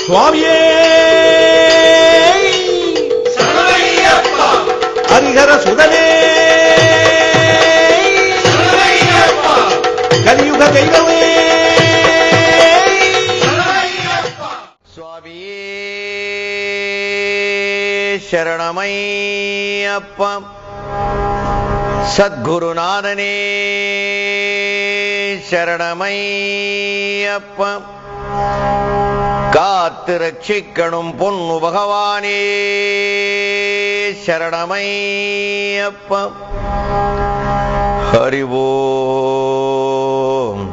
சுவாமியே ஹரிஹர சுதனே கலியுக தெய்வமே சுவாமியே சரணமையப்பம். சத்குருநாதனே சரணமையப்பம். காத்து ரட்சிக்கணும் பொன்னு பகவானே சரணமையப்பம். ஹரி ஓம்.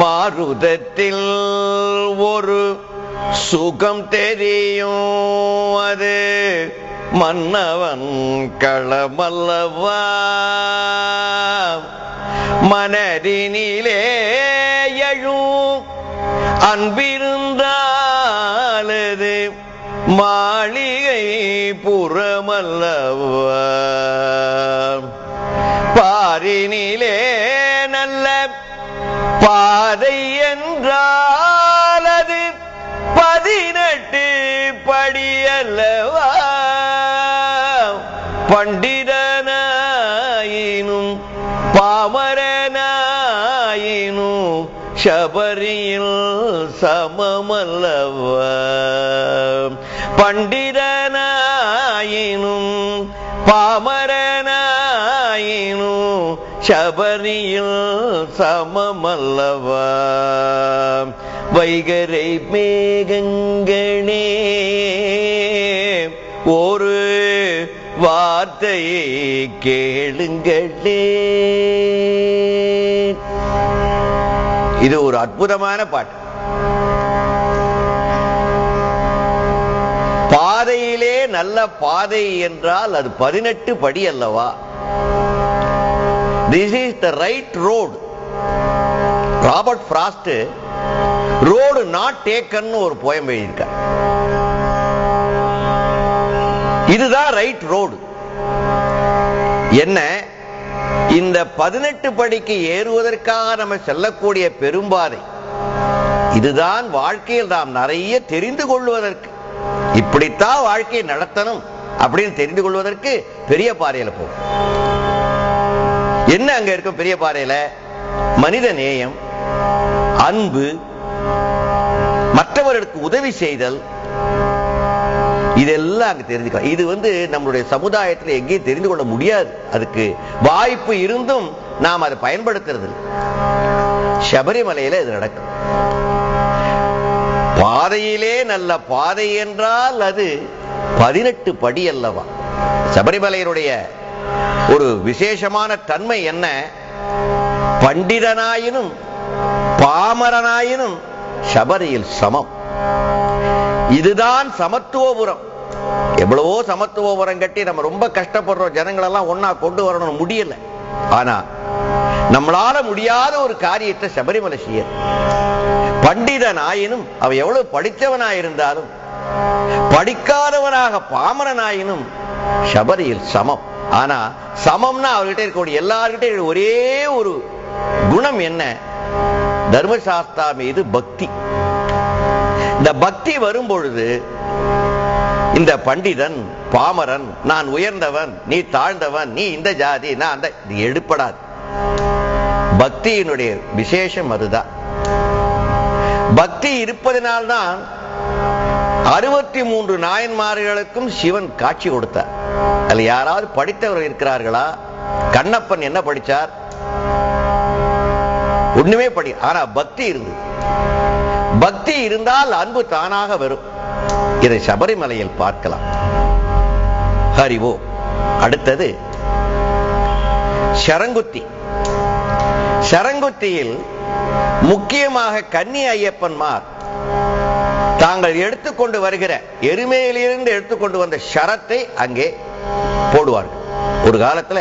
மாருதத்தில் ஒரு சுகம் தெரியும், அது மன்னவன் களமல்லவா. மனதினிலே எழும் அன்பிருந்தாலது மாளிகை புறமல்லவா. பாரினிலே நல்ல பாதை என்றால் அது 18 படியல்லவா. பண்டிதனாயினும் பாமரனாயினும் சபரியில் சமமல்லவா. பண்டிதனாயினும் பாமரனாயினும் சபரியில் சமமல்லவா. வைகரை மேகங்களே ஒரு வார்த்தையை கேளுங்களே. இது ஒரு அற்புதமான பாட்டு. பாதையிலே நல்ல பாதை என்றால் அது 18 படி அல்லவா. This is the right road. Robert frost road not taken ஒரு போயம் எழுதியிருக்கார். இதுதான் ரைட் ரோடு. என்ன, இந்த 18 படிக்கு ஏறுவதற்காக நம்ம செல்லக்கூடிய பெரும்பாதை இதுதான். வாழ்க்கையில் நாம் நிறைய தெரிந்து கொள்வதற்கு, இப்படித்தான் வாழ்க்கையை நடத்தணும் அப்படின்னு தெரிந்து கொள்வதற்கு பெரிய பாறையில போகும். என்ன அங்க இருக்கும் பெரிய பாறையில? மனித நேயம், அன்பு, மற்றவர்களுக்கு உதவி செய்தல், இதெல்லாம் அங்க தெரிஞ்சுக்கலாம். இது நம்மளுடைய சமுதாயத்தில் எங்கேயும் தெரிந்து கொள்ள முடியாது. அதுக்கு வாய்ப்பு இருந்தும் நாம் அதை பயன்படுத்துறது. சபரிமலையில இது நடக்கும். பாதையிலே நல்ல பாதை என்றால் அது 18 படி அல்லவா. சபரிமலையினுடைய ஒரு விசேஷமான தன்மை என்ன? பண்டிதனாயினும் பாமரனாயினும் சபரியில் சமம். இதுதான் சமத்துவபுரம். எவ்வளவோ சமத்துவபுரம் கட்டி நம்ம ரொம்ப கஷ்டப்படுறோம். ஜனங்களெல்லாம் ஒன்னா கொண்டு வரணும், முடியல. ஆனா நம்மளால முடியாத ஒரு காரியத்தை சபரிமலை செய்ய. பண்டிதனாயினும் அவ எவ்வளவு படித்தவனாயிருந்தாலும், படிக்காதவனாக பாமரனாயினும் சபரியில் சமம். ஆனா சமம்னா அவர்கிட்ட இருக்கக்கூடிய எல்லார்கிட்ட ஒரே ஒரு குணம் என்ன? தர்மசாஸ்திரா மீது பக்தி. இந்த பக்தி வரும் பொழுது இந்த பண்டிதன் பாமரன், நான் உயர்ந்தவன் நீ தாழ்ந்தவன், நீ இந்த ஜாதி நான் அந்த, இது எடுப்படாது. பக்தியினுடைய விசேஷம் அதுதான். பக்தி இருப்பதனால்தான் 63 நாயன்மார்களுக்கும் சிவன் காட்சி கொடுத்தார். அதுல யாராவது படித்தவர்கள் இருக்கிறார்களா? கண்ணப்பன் என்ன படிச்சார்? ஒண்ணுமே படி. ஆனா பக்தி இருந்தது. பக்தி இருந்தால் அன்பு தானாக வரும். இதை சபரிமலையில் பார்க்கலாம். ஹரிவோ. அடுத்தது சரங்குத்தி. சரங்குத்தியில் முக்கியமாக கன்னி ஐயப்பன்மார் தாங்கள் எடுத்துக்கொண்டு வருகிற எருமையிலிருந்து எடுத்துக்கொண்டு வந்த ஷரத்தை அங்கே போடுவார்கள். ஒரு காலத்துல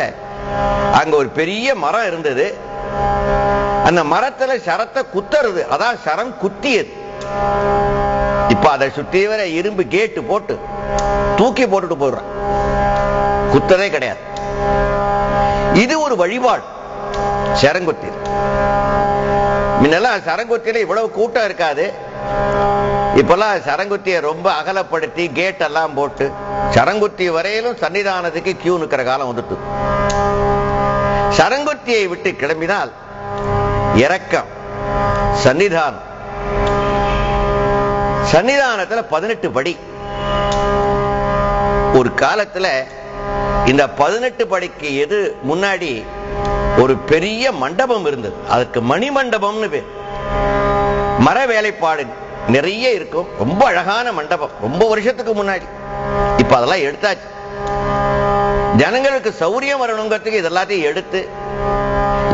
அங்க ஒரு பெரிய மரம் இருந்தது. அந்த மரத்துல ஷரத்தை குத்துறது, அதான் ஷரம் குத்தியது. இப்ப அதை சுற்றி வர இரும்பு கேட்டு போட்டு தூக்கி போட்டுட்டு போடுறான், குத்ததே கிடையாது. இது ஒரு வழிபாடு. சரங்குத்தி முன்னெல்லாம் சரங்குத்தியில இவ்வளவு கூட்டம் இருக்காது. இப்பெல்லாம் சரங்குத்தியை ரொம்ப அகலப்படுத்தி கேட் எல்லாம் போட்டு சரங்குத்தி வரையிலும் சன்னிதானத்துக்கு கியூ நிற்கிற காலம் வந்துட்டு. சரங்குத்தியை விட்டு கிளம்பினால் இறக்கம் சன்னிதானம். சன்னிதானத்துல 18 படி. ஒரு காலத்துல இந்த 18 படிக்கு எது முன்னாடி ஒரு பெரிய மண்டபம் இருந்தது. அதுக்கு மணி மண்டபம்னு பேர். மர வேலைப்பாடு நிறைய இருக்கும். ரொம்ப அழகான மண்டபம், ரொம்ப வருஷத்துக்கு முன்னாடி. இப்ப அதெல்லாம் எடுத்தாச்சு. ஜனங்களுக்கு சௌரியம் வரணுங்கிறதுக்கு இதெல்லாத்தையும் எடுத்து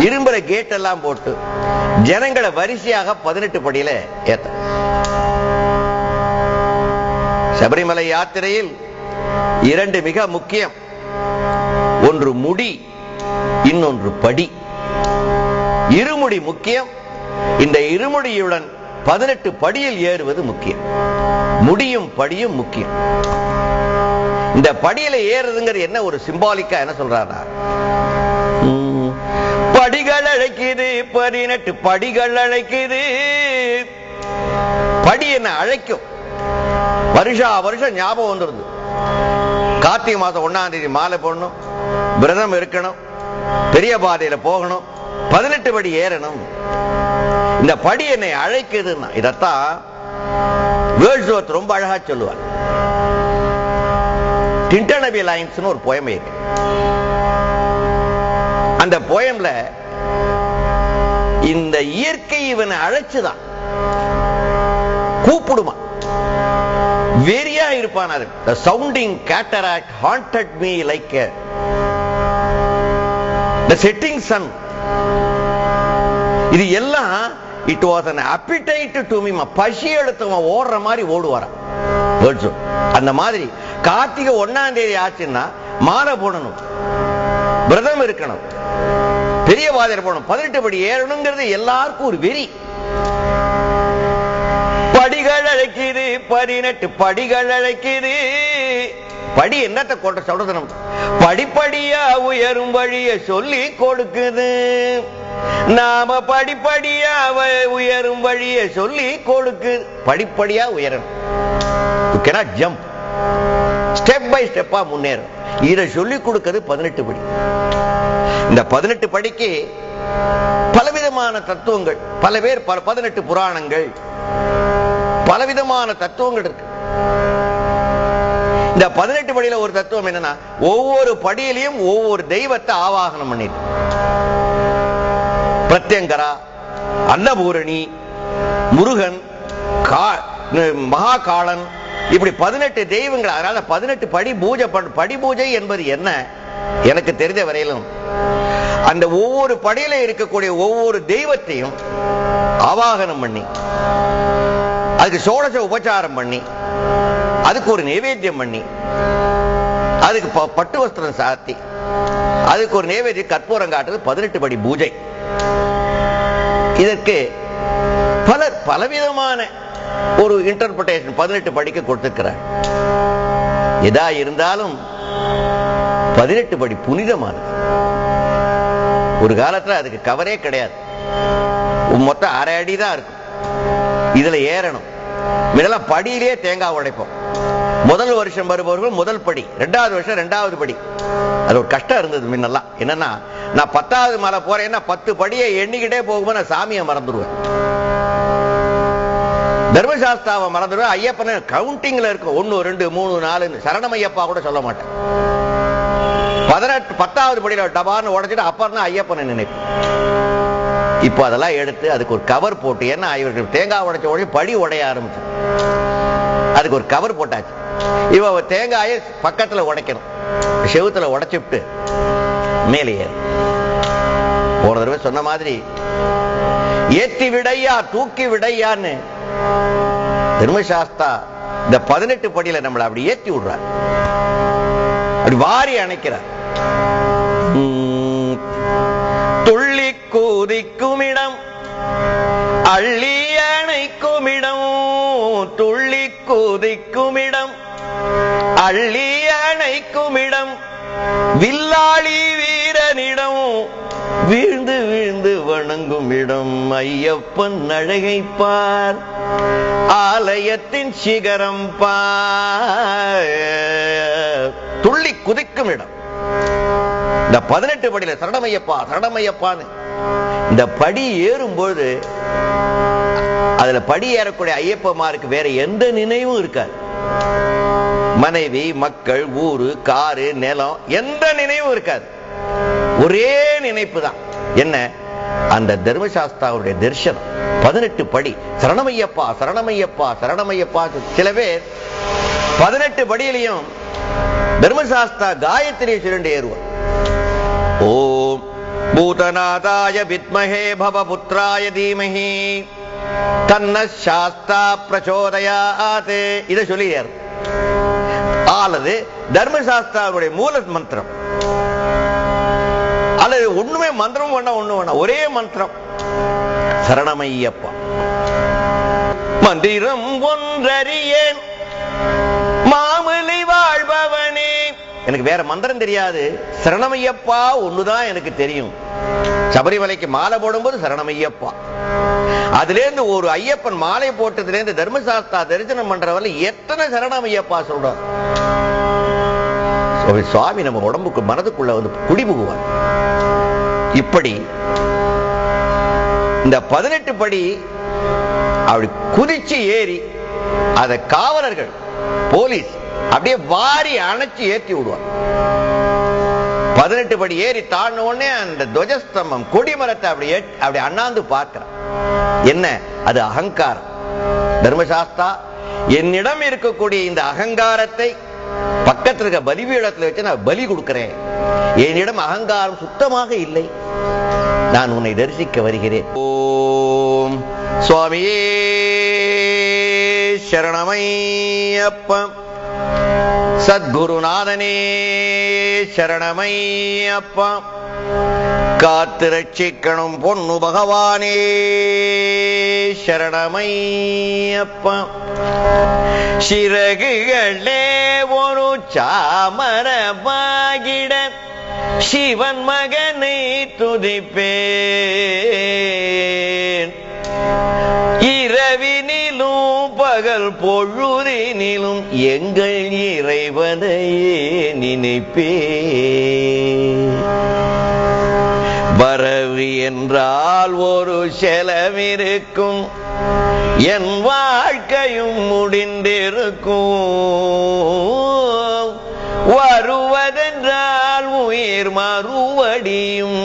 இரும்புற கேட் எல்லாம் போட்டு ஜனங்களை வரிசையாக 18 படியில ஏத்த. சபரிமலை யாத்திரையில் 2 மிக முக்கியம். ஒன்று முடி, இன்னொன்று படி. இருமுடி முக்கியம். இந்த இருமுடியுடன் 18 படியில் ஏறுவது முக்கியம். முடியும் படியும் முக்கியம். இந்த படியில ஏறுதுங்கிறது என்ன ஒரு சிம்பாலிக்கா என்ன சொல்றாரா? படிகள் அழைக்குது, 18 படிகள் அழைக்குது. படி என்ன அழைக்கும். வருஷா வருஷம் ஞாபகம் வந்துருது. கார்த்திகை மாசம் 1ஆம் தேதி மாலை போடணும், விரதம் இருக்கணும், பெரிய பாதையில போகணும், 18 படி ஏறணும். இந்த படி என்னை அழைக்குதுன்னா இதத்தான் வேர்ட்ஸ்வொர்த் ரொம்ப அழகா சொல்லுவார். டிண்டனபி லைன்ஸ் ஒரு போயம் இருக்கு. அந்த போயம்ல இந்த இயற்கை இவனை அழைச்சுதான் கூப்பிடுமா, வெறியா இருப்பான். அது the sounding cataract haunted me like the setting sun. இது எல்லாம் it was an appetite to me. பசி எடுத்தவன் ஓடுற மாதிரி ஓடுவாராம். அந்த மாதிரி கார்த்திகை 1ஆம் தேதி ஆச்சுன்னா மாலை போடணும், விரதம் இருக்கணும், பெரிய பாதையில போகணும், 18 படி ஏறணுங்கிறது எல்லாருக்கும் ஒரு வெறி. படிகள் அழைக்குது, 18 படிகள் அழைக்குது. படி என்னத்தை கொண்ட சொல்றது? நம்ம படிப்படியா உயரும் வழிய சொல்லி கொடுக்குது. நாம படிப்படியா உயரும் வழிய சொல்லி கொடுக்குது. படிப்படியா உயரணும். You cannot jump. Step by ஸ்டெப்பா முன்னேறும். இதை சொல்லி கொடுக்கிறது 18 படி. இந்த 18 படிக்கு பலவிதமான தத்துவங்கள், பல பேர் 18 புராணங்கள், பலவிதமான தத்துவங்கள் இருக்கு. இந்த 18 படியில ஒரு தத்துவம் என்னன்னா, ஒவ்வொரு படியிலையும் ஒவ்வொரு தெய்வத்தை ஆவாகனம் பண்ணிட்டு, பிரத்யங்கரா, அன்னபூரணி, முருகன், மகாகாலன், இப்படி 18 தெய்வங்கள். அதனால 18 படி பூஜை. படி பூஜை என்பது என்ன? எனக்கு தெரிந்த வரையிலும் அந்த ஒவ்வொரு படியில இருக்கக்கூடிய ஒவ்வொரு தெய்வத்தையும் ஆவாகனம் பண்ணி, அதுக்கு சோடச உபச்சாரம் பண்ணி, அதுக்கு ஒரு நைவேத்தியம் பண்ணி, அதுக்கு பட்டு வஸ்திரம் சாத்தி, அதுக்கு ஒரு நைவேத்தியம் கற்பூரம் காட்டுறது 18 படி பூஜை. இதற்கு பலவிதமான ஒரு இன்டர்பிரேஷன் 18 படிக்க கொடுத்திருக்கிறார். எதா இருந்தாலும் 18 படி புனிதமானது. ஒரு காலத்துல அதுக்கு கவரே கிடையாது. மொத்தம் 1/2 அடி தான் இருக்கும். இதுல ஏறணும். இதெல்லாம் படியிலேயே தேங்காய் உடைப்போம். முதல் வருஷம் வருபவர்கள் முதல் படி, 2வது வருஷம் 2வது படி. அது ஒரு கஷ்டம் இருந்தது முன்னெல்லாம். என்னன்னா, நான் 10வது மலை போறேன்னா 10 படியை எண்ணிக்கிட்டே போகும்போது நான் சாமியை மறந்துடுவேன், தர்மசாஸ்தாவை மறந்துடுவேன். ஐயப்பன கவுண்டிங்ல இருக்கும். 1 2 3 4 சரணம் ஐயப்பா கூட சொல்ல மாட்டேன். 10வது படியில டபார்னு உடைச்சிட்டு அப்புறம் தான் ஐயப்பனை நினைப்பேன். இப்ப அதெல்லாம் எடுத்து அதுக்கு ஒரு கவர் போட்டு, ஏன்னா இவர்கள் தேங்காய் உடைச்ச உடனே படி உடைய ஆரம்பிச்சு, அதுக்கு ஒரு கவர் போட்டாச்சு. இவ தேங்காயை பக்கத்துல உடைக்கணும், செவுத்துல உடைச்சுட்டு மேலே ஏறும். ஒரு தடவை சொன்ன மாதிரி ஏத்தி விடையா தூக்கி விடையான்னு தர்மசாஸ்தா இந்த 18 படியில நம்மளை அப்படி ஏற்றி விடுறார், அப்படி வாரி அணைக்கிறார். துள்ளி கூதிக்கும் இடம் அள்ளி அணைக்கும் இடம், துள்ளி கூதிக்கும் இடம் அள்ளி அணைக்கும் இடம், வில்லாளி வீரனிடம் வீழ்ந்து வீழ்ந்து வணங்கும் இடம், ஐயப்பன் அழகைப்பார் ஆலயத்தின் சிகரம் பார். துள்ளி குதிக்கும் இடம். இந்த 18 படியில சரணமையப்பா சரணமையப்பான்னு இந்த படி ஏறும்போது அதுல படி ஏறக்கூடிய ஐயப்பமாருக்கு வேற எந்த நினைவும் இருக்காது. மனைவி, மக்கள், ஊரு, காரு, நிலம், எந்த நினைவும் இருக்காது. ஒரே நினைப்பு தான். என்ன? அந்த தர்மசாஸ்தாவுடைய தரிசனம். 18 படி சரணமையப்பா சரணமையப்பா சரணமையப்பா. சில பேர் 18 படியிலையும் தர்மசாஸ்தா காயத்ரியை சொல்லிட்டு ஏறுவார். ஓம் பூதநாதாய வித்மஹே பவபுத்ராய தீமஹி தன்ன சாஸ்தா பிரச்சோதயாத். இதை சொல்லி ஏறு. அல்லது தர்மசாஸ்தாவுடைய மூல மந்திரம், அல்லது ஒண்ணுமே மந்திரம் வேண்டாம், ஒண்ணு வேண்டாம், ஒரே மந்திரம் சரணமையப்பா. மந்திரம் ஒன்றறியேன் மாமலை வாழ்பவனே. எனக்கு வேற மந்திரம் தெரியாது, சரணமையப்பா ஒண்ணுதான் எனக்கு தெரியும். சபரிமலைக்கு மாலை போடும்போது சரணமையப்பா. அதுல இருந்து ஒரு ஐயப்பன் மாலை போட்டதுல இருந்து தர்மசாஸ்தா தரிசனம் பண்றவரை எத்தனை சரணமையப்பா சொல்றார். சுவாமி நம்ம உடம்புக்கு மனதுக்குள்ள வந்து குடிபுகுவார். இப்படி இந்த 18 படி அப்படி குதிச்சு ஏறி அத காவலர்கள் போலீஸ் அப்படியே வாரி அணைச்சு ஏற்றி விடுவார். 18 படி ஏறி தாண்டின உடனே அந்த துவஜஸ்தம்பம் கொடிமரத்தை அப்படி அண்ணாந்து பார்க்கிறார். என்ன? அது அகங்காரம். தர்மசாஸ்தா, என்னிடம் இருக்கக்கூடிய இந்த அகங்காரத்தை பக்கத்தில் இருக்க பலிபீடத்தில் வச்சு நான் பலி கொடுக்கிறேன். என்னிடம் அகங்காரம் சுத்தமாக இல்லை. நான் உன்னை தரிசிக்க வருகிறேன். ஓம் சுவாமியே சரணமையப்பா. சத்குருநாதனே சரணமையப்பா. காத்து ரட்சிக்கணும் பொன்னு பகவானே சரணமையப்பா. சிறகுகளே ஒரு சாமரமாகிட சிவன் மகனை துதிப்பேன். இரவினிலும் பகல் பொழுதினிலும் எங்கள் இறைவனையே நினைப்பேன். வரவு என்றால் ஒரு செலவிருக்கும், என் வாழ்க்கையும் முடிந்திருக்கும். வருவதென்றால் உயிர் மறுவடியும்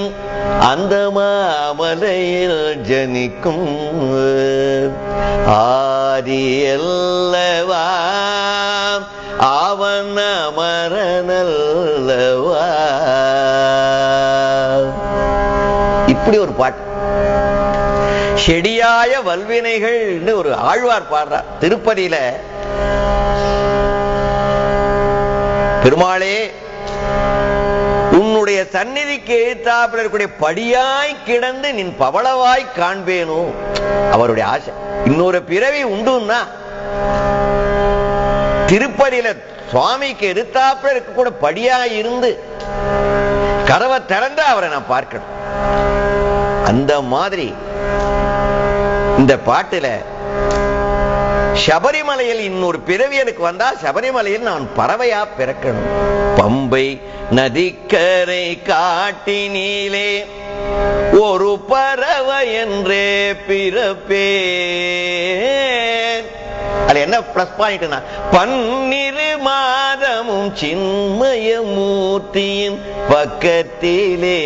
அந்த மாமலையில் ஜனிக்கும். ஆதியல்லவா அவன் அமரனல்லவா. இப்படி ஒரு பாட்டு. செடியாய வல்வினைகள் ஒரு ஆழ்வார் பாடுறார் திருப்பதியில. பெருமாளே, உன்னுடைய சந்நிதிக்கு எதிர்த்தாப்புல இருக்கக்கூடிய படியாய் கிடந்து நின் பவளவாய் காண்பேனோ. அவருடைய ஆசை இன்னொரு பிறவி உண்டுன்னா திருப்பதியில சுவாமிக்கு எதிர்த்தாப்புல இருக்கக்கூடிய படியாய் இருந்து கதவை திறந்து அவரை நான் பார்க்கணும். அந்த மாதிரி இந்த பாட்டுல சபரிமலையில் இன்னொரு பிறவி எனக்கு வந்தா சபரிமலையில் நான் பறவையா பிறக்கணும். பம்பை நதிக்கரை காட்டினிலே ஒரு பறவை என்றே பிறப்பேன். அது என்ன பிளஸ் பாயிண்ட்னா, 12 மாதமும் சின்மய மூர்த்தியின் பக்கத்திலே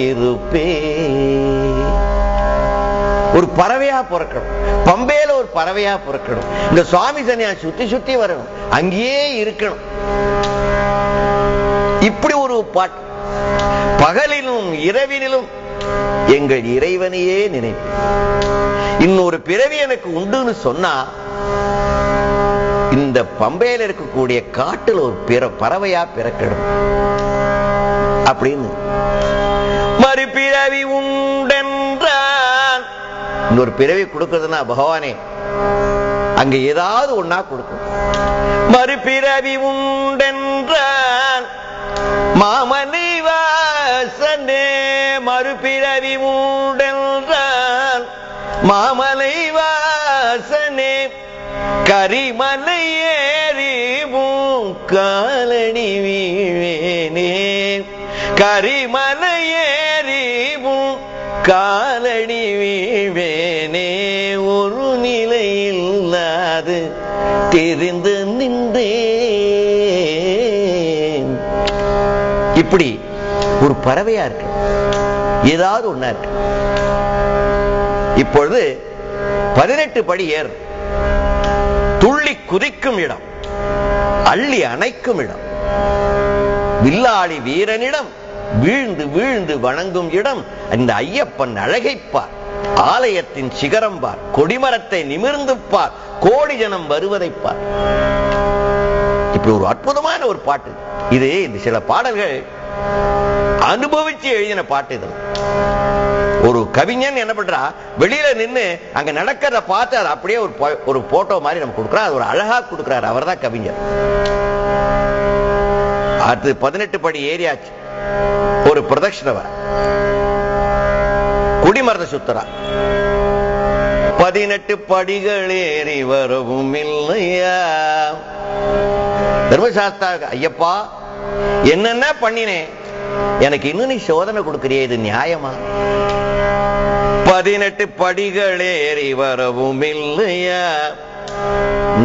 இருப்பேன். ஒரு பறவையா பிறக்கணும், பம்பையில ஒரு பறவையா பிறக்கணும். இந்த சுவாமி சன்னியா சுத்தி சுத்தி வரணும், அங்கேயே இருக்கணும். இப்படி ஒரு பாட்டு. பகலிலும் இரவினிலும் எங்கள் இறைவனையே நினைப்பேன். இன்னொரு பிறவி எனக்கு உண்டுன்னு சொன்னா இந்த பம்பையில் இருக்கக்கூடிய காட்டில் ஒரு பறவையா பிறக்கணும் அப்படின்னு. மறுபிறவி உண்டென்றான். இன்னொரு பிறவி கொடுக்கிறதுனா பகவானே அங்க ஏதாவது ஒன்னா கொடுக்கும். மறுபிறவி உண்டென்றான் மாமலை வாசனே. மறுபிறவி உண்டென்றான் மாமலை வாசனே. கரிமலை ஏறி காலடி வீழ்வேனே. கரிமலை ஏறி காலடி வீழ்வேனே. ஒரு நிலையில்லாது தெரிந்து நின்றேன். இப்படி ஒரு பறவையா இருக்கு, ஏதாவது ஒண்ணா இருக்கு. இப்பொழுது 18 படி ஏறு. துள்ளி குதிக்கும் இடம், அள்ளி அணைக்கும் இடம், வில்லாளி வீரனிடம் வீழ்ந்து வீழ்ந்து வணங்கும் இடம். இந்த ஐயப்பன் அழகைப்பார், ஆலயத்தின் சிகரம் பார், கொடிமரத்தை நிமிர்ந்து பார், கோடி ஜனம் வருவதை பார். இப்படி ஒரு அற்புதமான ஒரு பாட்டு இது. இந்த சில பாடல்கள் அனுபவிச்சு எழுதின பாட்டு. இது ஒரு கவிஞன் என்ன பண்றா, வெளியில நின்று அங்க நடக்கிறத பார்த்து அது அப்படியே ஒரு போட்டோ மாதிரி நம்ம கொடுக்குறோம். அது ஒரு அழகா கொடுக்கிறார். அவர் தான் கவிஞர். அது 18 படி ஏரியாச்சு. ஒரு பிரதட்சணை வர குடிமரத்தை சுத்தரா. 18 படிகள் ஏறி வரவும் இல்லையா. தர்மசாஸ்திரா, ஐயப்பா என்னென்ன பண்ணினேன், எனக்கு இன்னும் நீ சோதனை கொடுக்கிறிய, இது நியாயமா? 18 படிகள் ஏறி வரவும் இல்லையா.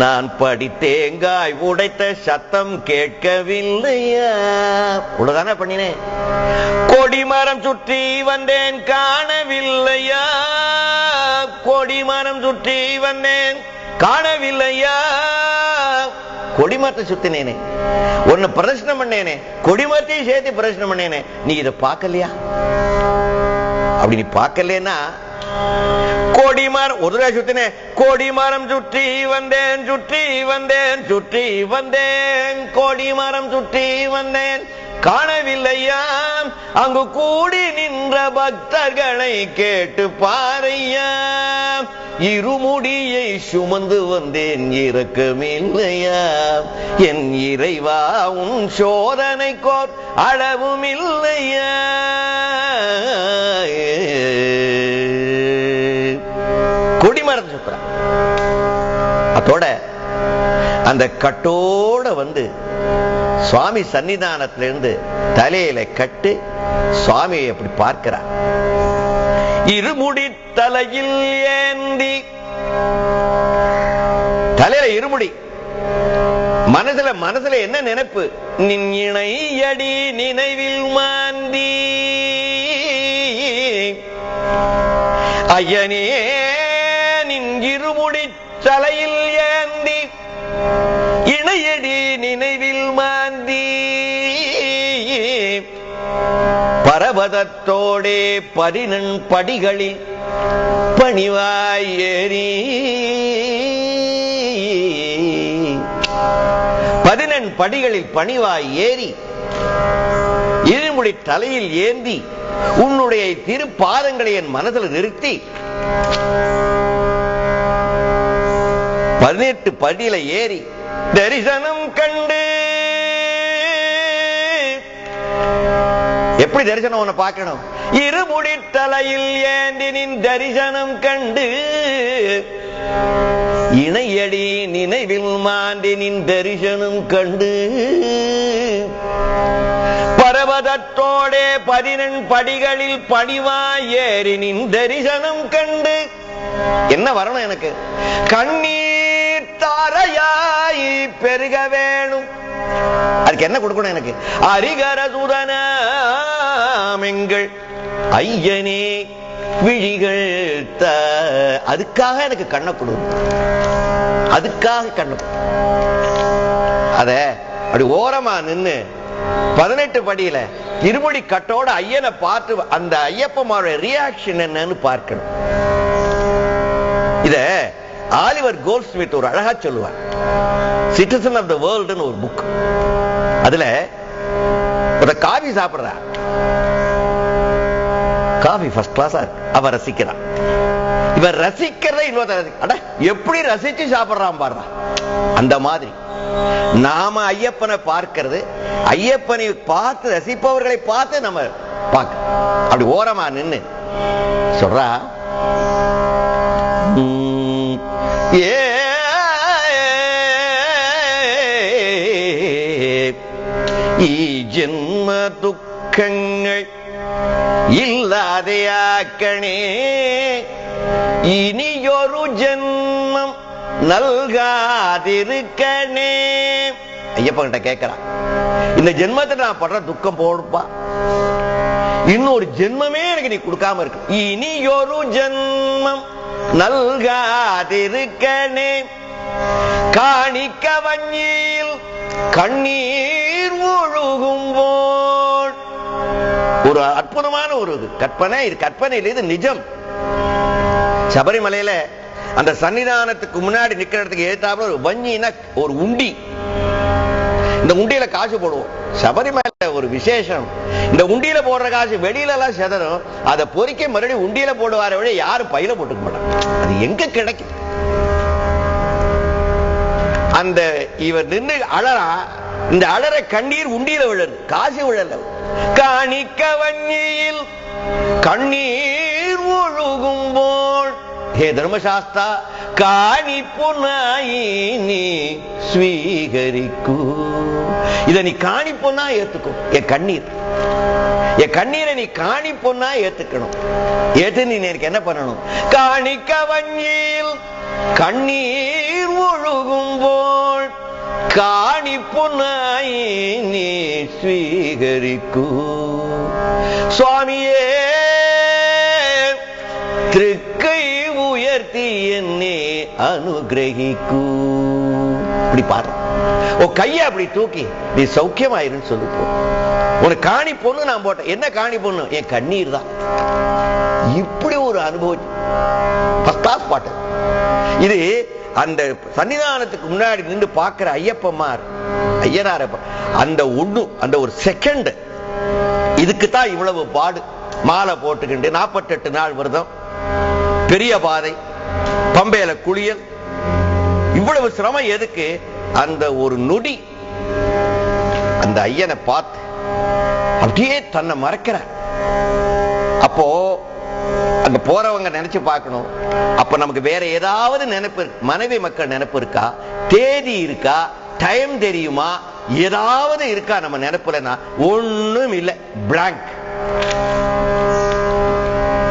நான் படித்தேங்காய் உடைத்த சத்தம் கேட்கவில்லையா. உடனே பண்ணினேன். கொடிமரம் சுற்றி வந்தேன் காணவில்லையா. கொடிமரம் சுற்றி வந்தேன் காணவில்லையா. கொடிமரத்தை சுத்தினேனே, ஒன்னு பிரதர்ஷனம் பண்ணேனே, கொடிமரத்தையும் சேர்த்து பிரதர்ஷனம் பண்ணேனே, நீ இதை பார்க்கலையா? அப்படி நீ பார்க்கலன்னா கொடிமரம் ஒரு தடவை சுத்தினேன். கொடிமரம் சுற்றி வந்தேன் சுற்றி வந்தேன் சுற்றி வந்தேன். கொடிமரம் சுற்றி வந்தேன் காணவில்லையா. அங்கு கூடி நின்ற பக்தர்களை கேட்டு பாரையா. இருமுடியை சுமந்து வந்தேன் இரக்கமில்லையா. என் இறைவா உன் சோதனை கோர் அளவும் இல்லையா. கொடிமரம் சுத்துற அதோட அந்த கட்டோட வந்து சுவாமி சன்னிதானத்திலிருந்து தலையில கட்டு சுவாமியை எப்படி பார்க்கிறார். இருமுடி தலையில் ஏந்தி, தலையில இருமுடி, மனசுல என்ன நினைப்பு, நின் இணையடி நினைவில் மாந்தி. ஐயனே நின் இருமுடி தலையில் ஏந்தி, இணையடி நினைவில் மாந்தி. பரவதத்தோடே 18 படிகளில் பணிவாய் ஏறி, 18 படிகளில் பணிவாய் ஏறி, இருமுடி தலையில் ஏந்தி, உன்னுடைய திருப்பாதங்களை என் மனதில் நிறுத்தி 18 படியில ஏறி தரிசனம் கண்டு. எப்படி தரிசனம் உன்னை பார்க்கணும்? இருமுடி தலையில் ஏந்தி நின் தரிசனம் கண்டு, இணையடி நினைவில் மாந்தி நின் தரிசனம் கண்டு. பரவதத்தோடே 18 படிகளில் பணிவாய் ஏறி நின் தரிசனம் கண்டு. என்ன வரணும் எனக்கு? கண்ணீர் தாரையாய் பெருக வேணும். அதுக்கு என்ன கொடுக்கணும் எனக்கு? அரிகர சுதனமெங்கள் ஐயனே விழிகள் அதுக்காக எனக்கு கண்ணை கொடு. அதுக்காக கண்ணை கொடு. அத அப்படி ஓரமா நின்னு 18 படியில இருமுடி கட்டோட ஐயனை பார்த்து அந்த ஐயப்பமாரோட ரியாக்ஷன் என்னன்னு பார்க்கணும். இத ஆலிவர் கோல்ட்ஸ்மித் ஒரு அழகா சொல்லுவார், சிட்டிசன் ஆஃப் த வேர்ல்டுன்னு ஒரு புக். அதுல ஒரு காபி சாப்பிடுறா, காபி ஃபர்ஸ்ட் கிளாஸா இருக்கு, அவ ரசிக்கிறான். இவர் ரசிக்கிறத இன்னொருத்தர் எப்படி ரசிச்சு சாப்பிடுறான் பாடுறான். அந்த மாதிரி நாம ஐயப்பனை பார்க்கிறது, ஐயப்பனை பார்த்து ரசிப்பவர்களை பார்த்து நம்ம பார்க்க. அப்படி ஓரமா நின்னு சொல்றா, ஜென்ம துக்கங்கள் இல்லாதையாக்கணே, இனியொரு ஜென்மம் நல்காதிருக்கணே. ஐயப்பன் கிட்ட கேட்கிறான், இந்த ஜென்மத்தை நான் படுற துக்கம் போடுப்பா, இன்னொரு ஜென்மமே எனக்கு நீ கொடுக்காம இருக்கு, இனியொரு ஜென்மம் நல்காதிருக்கணே. காணிக்க வஞ்சியில் கண்ணீர் ஒழுகும் போல். ஒரு அற்புதமான ஒரு கற்பனை, இது கற்பனை இல்லை, இது நிஜம். சபரிமலையில அந்த சன்னிதானத்துக்கு முன்னாடி நிக்கிறதுக்கு ஏத்தாப்புல ஒரு வஞ்சினா ஒரு உண்டி, இந்த உண்டியில காசு போடுவோம். சபரிமலை ஒரு விசேஷம், இந்த உண்டியில போடுற காசு வெளியில எல்லாம் செதறும், அதை பொறிக்க மறுபடியும் உண்டியில போடுவார விட யாரும் பையில போட்டுக்க மாட்டாங்க. அது எங்க கிடைக்கும்? அந்த இவர் நின்று அழறா, இந்த அழற கண்ணீர் உண்டியில விழது, காசு விழல. காணிக்க வஞ்சியில் கண்ணீர் ஒழுகும் போல். ஹே தர்மசாஸ்தா, காணி பொன்னாயி நீ ஸ்வீகரிக்கு. இத நீ காணி பொன்னா ஏத்துக்கும். என் கண்ணீர், என் கண்ணீரை நீ காணி பொன்னா ஏத்துக்கணும். ஏத்து நீ எனக்கு என்ன பண்ணணும்? காணிக்க வஞ்சியில் கண்ணீர் ஒழுகும் போல் காணி பொன்னாய் நீ ஸ்வீகரிக்கு. சுவாமியே திருக்கை உயர்த்தி என்னை அனுகிரகிக்கு. இப்படி பாரு, உன் கைய அப்படி தூக்கி நீ சௌக்கியமாயிருன்னு சொல்லு. உனக்கு காணி பொண்ணு நான் போட்டேன். என்ன காணி பொண்ணு? என் கண்ணீர் தான். இப்படி ஒரு அனுபவம் பாட்டு. இது அந்த சன்னிதானத்துக்கு முன்னாடி நின்று பார்க்கிற ஐயப்பமார், ஐயனார அந்த ஒண்ணு, அந்த ஒரு செகண்ட், இதுக்குத்தான் இவ்வளவு பாடு. மாலை போட்டுக்கிண்டு 48 நாள் விரதம், பெரிய பாதை, பம்பையில குளியல், இவ்வளவு சிரமம் எதுக்கு? அந்த ஒரு நொடி அந்த ஐயனை பார்த்து அப்படியே தன்னை மறக்கிற. அப்போ அங்க போறவங்க நினைச்சு பார்க்கணும், அப்ப நமக்கு வேற ஏதாவது நினைப்பு, மனைவி மக்கள் நினைப்பு இருக்கா, தேதி இருக்கா, டைம் தெரியுமா, ஏதாவது இருக்கா நம்ம நினைப்புலனா? ஒண்ணும் இல்லை, பிளாங்க்.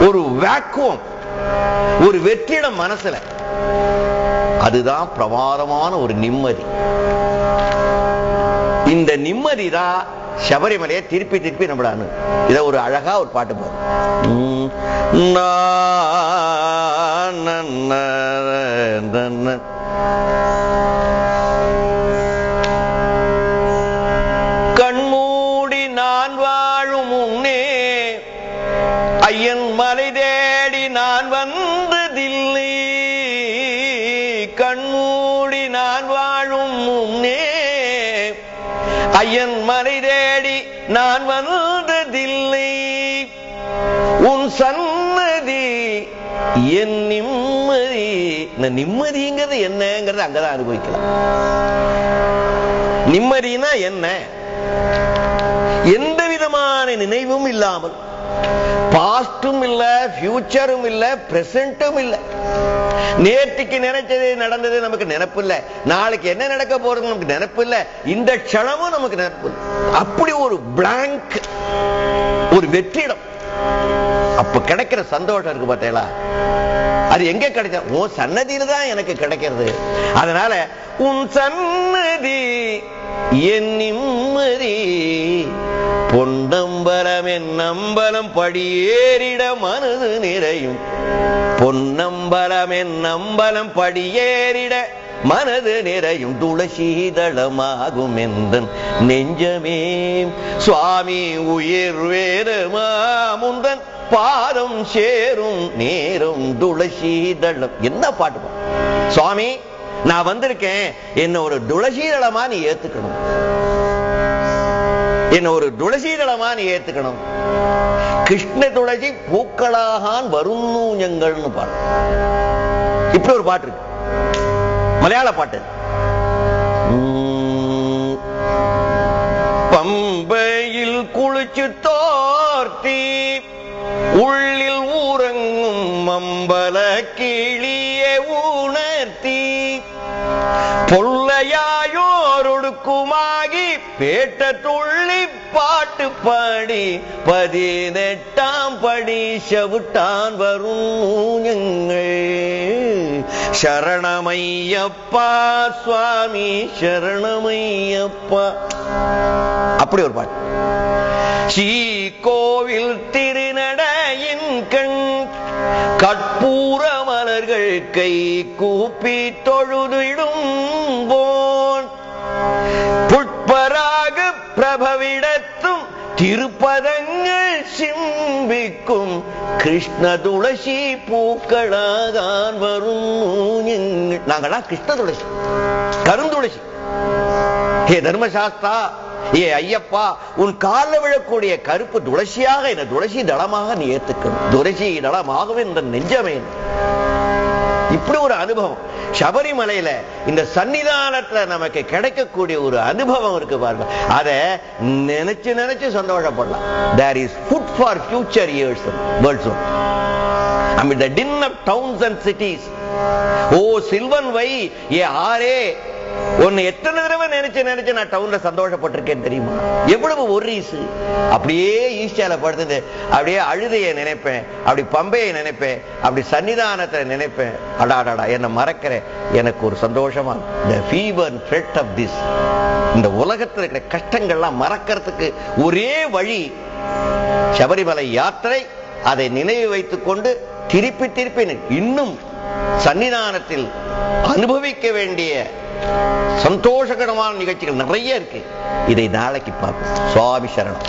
ஒரு வேக்குவம், ஒரு வெற்றிடம் மனசுல. அதுதான் பிரமாதமான ஒரு நிம்மதி. இந்த நிம்மதி தான் சபரிமலையை திருப்பி திருப்பி நம்மளானு. இத ஒரு அழகா ஒரு பாட்டு பாரு. கண்மூடி நான் வாழும் முன்னே ஐயன் மலை தேடி நான் வந்ததில்லை. கண்மூடி நான் வாழும் முன்னே ஐயன் மலை தேடி நான் வந்ததில்லை. உன் சன்னதி என் நிம்மதி. இந்த நிம்மதிங்கிறது என்னங்கிறது அங்கதான் அனுபவிக்கலாம். நிம்மதினா என்ன? எந்த விதமான நினைவும் இல்லாமல், பாஸ்டும் இல்ல, ஃபியூச்சரும் இல்ல, பிரசன்டும் இல்ல. நேற்றுக்கு நினைச்சது நடந்தது நமக்கு நினைப்பு இல்ல, நாளைக்கு என்ன நடக்க போறது நமக்கு நினைப்பு இல்ல, இந்த க்ஷணமும் நமக்கு நினைப்பு இல்ல. அப்படி ஒரு பிளாங்க், ஒரு வெற்றிடம். அப்ப கிடைக்கிற சந்தோஷம் இருக்கு பார்த்தீங்களா? அது எங்க கிடைச்ச? உன் சன்னதியில தான் எனக்கு கிடைக்கிறது. அதனால உன் சன்னதி என் நிம்மதி. பொன்னம்பலம் என் நம்பலம் படியேறிட மனது நிறையும். பொன்னம்பலம் என் நம்பலம் படியேறிட மனது நிறையும். துளசீதளமாகும் எந்தன் நெஞ்சமே சுவாமி உயிர் வேதமா முந்தன் பாதம் சேரும் நேரம் துளசீதளம். என்ன பாட்டு சுவாமி நான் வந்திருக்கேன், என்ன ஒரு துளசீதளமா நீ ஏத்துக்கணும், என்ன ஒரு துளசீதளமா நீ ஏத்துக்கணும். கிருஷ்ண துளசி பூக்களாகான் வருநூஞங்கள்னு பாடு. இப்படி ஒரு பாட்டு இருக்கு, மலையாள பாட்டு. பம்பையில் குளிச்சு தோர்த்தி உள்ளில் ஊரங்கும் மம்பல கிளிய உணர்த்தி பொல்லையாயோரொடுக்குமாகி பேட்ட துள்ளி பாட்டு பாடி 18ஆம் படி செவிட்டான் வருஞங்கள். சரணமையப்பா சுவாமி சரணமையப்பா. அப்படி ஒரு பாட்டு. கோவில் திருநடையின் கண் கற்பூர மலர்கள் கை கூப்பி தொழுதிடும் போன் புட்பராக பிரபவிடத்தும் திருப்பதங்கள் சிம்பிக்கும் கிருஷ்ண துளசி பூக்களாதான் வரும். நாங்கள்லாம் கிருஷ்ண துளசி, கருந்துளசி. ஹே தர்மசாஸ்திரா, ஏ ஐயப்பா, உன் காலில் விழக்கூடிய கருப்பு துளசியாக என்ன துளசி தளமாக நீ ஏத்துக்கணும். துளசி தளமாகவே இந்த நெஞ்சமே. இப்படி ஒரு அனுபவம் சபரிமலையில இந்த சன்னிதானத்துல நமக்கு கிடைக்கக்கூடிய ஒரு அனுபவம் இருக்கு பாருங்க. அதை நினைச்சு நினைச்சு சந்தோஷப்படலாம். There is food for future years. Amid the din of towns and cities. ஓ சில்வன் வை ஏ ஆரே, ஒன்னு எத்தனை தடவை நினைச்சு நினைச்சு நான் டவுன்ல சந்தோஷப்பட்டிருக்கேன் தெரியுமா? எவ்வளவு ஒரு ரீசு. அப்படியே ஈஸ்டால படுத்து அப்படியே அழுதைய நினைப்பேன், அப்படி பம்பையை நினைப்பேன், அப்படி சன்னிதானத்தை நினைப்பேன். அடாடாடா என்ன மறக்கிறேன், எனக்கு ஒரு சந்தோஷமா. the fever and fret of this, இந்த உலகத்தில் இருக்கிற கஷ்டங்கள்லாம் மறக்கிறதுக்கு ஒரே வழி சபரிமலை யாத்திரை. அதை நினைவு வைத்துக் கொண்டு திருப்பி திருப்பி இன்னும் சன்னிதானத்தில் அனுபவிக்க வேண்டிய சந்தோஷகரமான நிகழ்ச்சிகள் நிறைய இருக்கு. இதை நாளைக்கு பார்ப்போம். சுவாமி சரணம்.